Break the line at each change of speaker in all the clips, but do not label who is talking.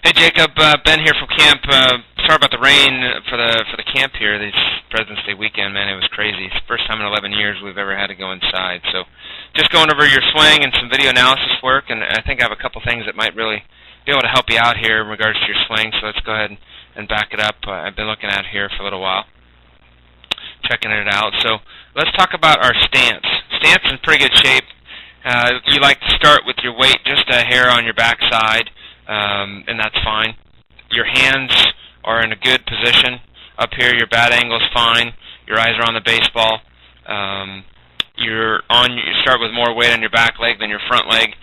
Hey Jacob, Ben here from camp. Sorry about the rain for the camp here. This President's Day weekend, man, it was crazy. It's the first time in 11 years we've ever had to go inside. So, just going over your swing and some video analysis work, and I think I have a couple things that might really be able to help you out here in regards to your swing. So let's go ahead and back it up. I've been looking at it here for a little while, checking it out. So let's talk about our stance. Stance is in pretty good shape. You like to start with your weight just a hair on your backside. And that's fine. Your hands are in a good position up here. Your bat angle is fine. Your eyes are on the baseball. You start with more weight on your back leg than your front leg,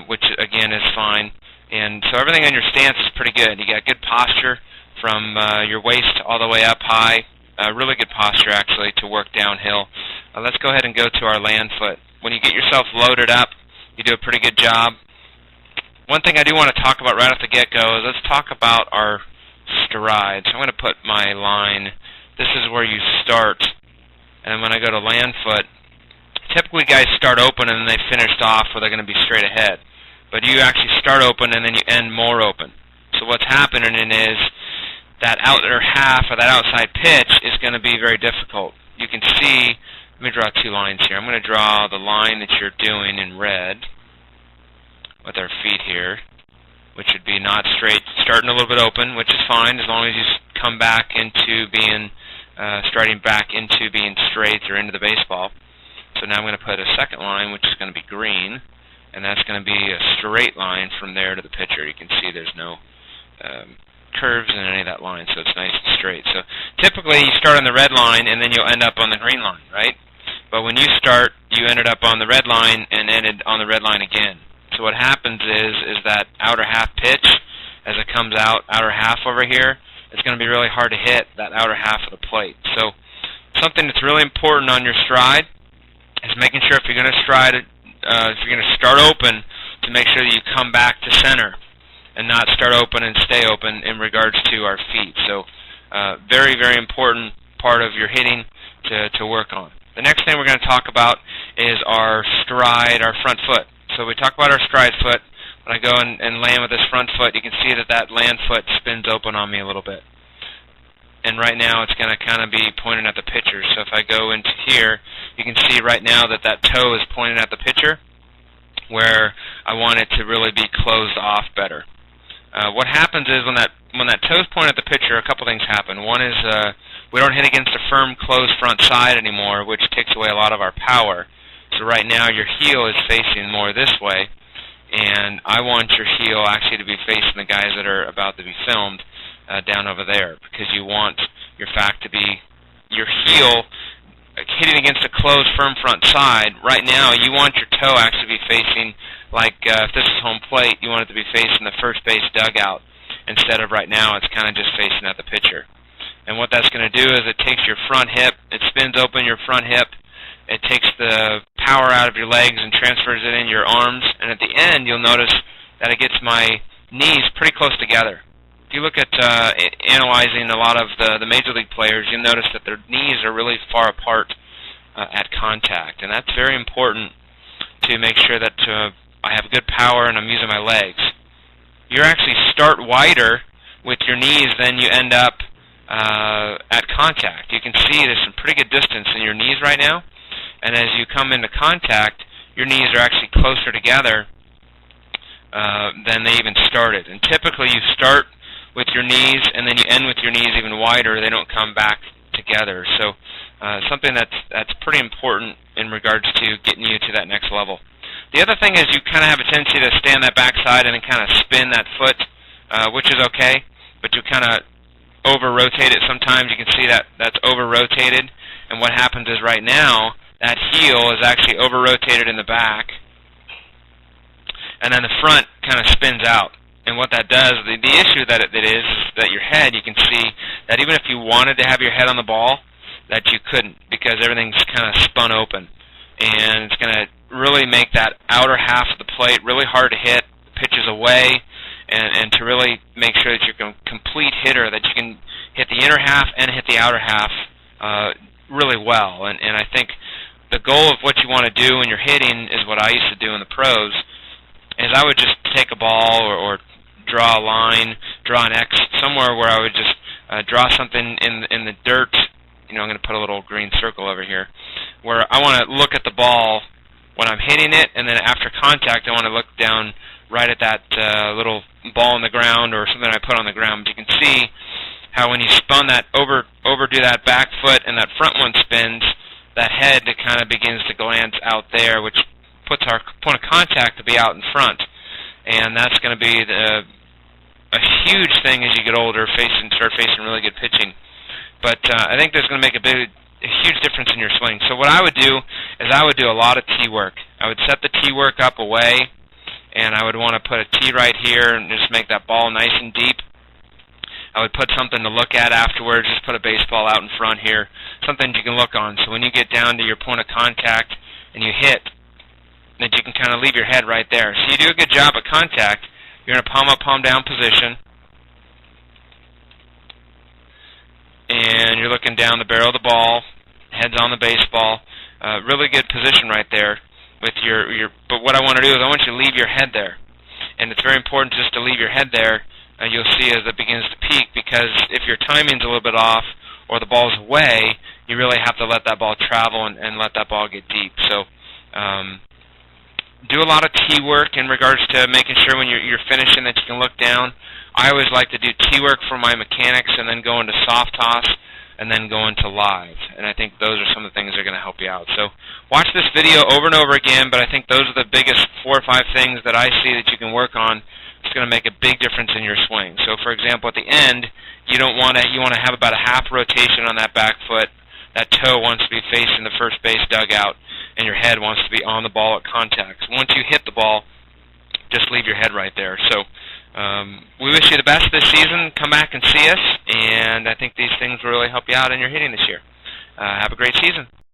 which again is fine. And so everything on your stance is pretty good. You got good posture from your waist all the way up high. Really good posture actually to work downhill. Let's go ahead and go to our land foot. When you get yourself loaded up, you do a pretty good job. One thing I do want to talk about right off the get-go is let's talk about our stride. So I'm going to put my line. This is where you start. And when I go to land foot, typically guys start open and then they finished off where they're going to be straight ahead. But you actually start open and then you end more open. So what's happening is that outer half of that outside pitch is going to be very difficult. You can see, let me draw two lines here. I'm going to draw the line that you're doing in red with our feet here, which would be not straight, starting a little bit open, which is fine as long as you come back into being, striding back into being straight or into the baseball. So now I'm going to put a second line, which is going to be green, and that's going to be a straight line from there to the pitcher. You can see there's no curves in any of that line, so it's nice and straight. So typically you start on the red line and then you'll end up on the green line, right? But when you start, you ended up on the red line and ended on the red line again. So what happens is that outer half pitch, as it comes out, outer half over here, it's going to be really hard to hit that outer half of the plate. So something that's really important on your stride is making sure if you're going to stride, if you're going to start open, to make sure that you come back to center and not start open and stay open in regards to our feet. So very, very important part of your hitting to work on. The next thing we're going to talk about is our stride, our front foot. So we talk about our stride foot. When I go and land with this front foot, you can see that land foot spins open on me a little bit. And right now it's going to kind of be pointing at the pitcher. So if I go into here, you can see right now that toe is pointing at the pitcher, where I want it to really be closed off better. What happens is when that toe is pointing at the pitcher, a couple things happen. One is we don't hit against a firm, closed front side anymore, which takes away a lot of our power. So right now your heel is facing more this way, and I want your heel actually to be facing the guys that are about to be filmed down over there, because you want your heel hitting against a closed, firm front side. Right now you want your toe actually to be facing, like if this is home plate, you want it to be facing the first base dugout, instead of right now it's kind of just facing at the pitcher. And what that's going to do is it takes your front hip, it spins open your front hip, it takes the power out of your legs and transfers it in your arms, and at the end you'll notice that it gets my knees pretty close together. If you look at analyzing a lot of the Major League players, you'll notice that their knees are really far apart at contact, and that's very important to make sure that I have good power and I'm using my legs. You actually start wider with your knees than you end up at contact. You can see there's some pretty good distance in your knees right now. And as you come into contact, your knees are actually closer together than they even started. And typically you start with your knees and then you end with your knees even wider. They don't come back together. So something that's pretty important in regards to getting you to that next level. The other thing is you kind of have a tendency to stand that backside and then kind of spin that foot, which is okay, but you kind of over-rotate it sometimes. You can see that's over-rotated. And what happens is right now, that heel is actually over-rotated in the back, and then the front kind of spins out. And what that does, the issue that it is that your head, you can see that even if you wanted to have your head on the ball, that you couldn't, because everything's kind of spun open. And it's going to really make that outer half of the plate really hard to hit, pitches away, and to really make sure that you're a complete hitter, that you can hit the inner half and hit the outer half really well. And I think the goal of what you want to do when you're hitting is what I used to do in the pros, is I would just take a ball or draw a line, draw an X somewhere where I would just draw something in the dirt. I'm going to put a little green circle over here, where I want to look at the ball when I'm hitting it, and then after contact, I want to look down right at that little ball on the ground or something I put on the ground. But you can see how when you spun that overdo that back foot and that front one spins, that head kind of begins to glance out there, which puts our point of contact to be out in front. And that's going to be a huge thing as you get older, start facing really good pitching. But I think that's going to make a huge difference in your swing. So what I would do is I would do a lot of tee work. I would set the tee work up away, and I would want to put a tee right here and just make that ball nice and deep. I would put something to look at afterwards, just put a baseball out in front here, something you can look on. So when you get down to your point of contact and you hit, that you can kind of leave your head right there. So you do a good job at contact. You're in a palm up, palm down position. And you're looking down the barrel of the ball, head's on the baseball. Really good position right there. With but what I want to do is I want you to leave your head there. And it's very important just to leave your head there. You'll see as it begins to peak, because if your timing's a little bit off or the ball's away, you really have to let that ball travel and let that ball get deep. So do a lot of tee work in regards to making sure when you're finishing that you can look down. I always like to do tee work for my mechanics and then go into soft toss and then go into live. And I think those are some of the things that are going to help you out. So watch this video over and over again, but I think those are the biggest 4 or 5 things that I see that you can work on. It's going to make a big difference in your swing. So for example, at the end, you want to have about a half rotation on that back foot. That toe wants to be facing the first base dugout, and your head wants to be on the ball at contact. Once you hit the ball, just leave your head right there. So we wish you the best this season. Come back and see us, and I think these things will really help you out in your hitting this year. Have a great season.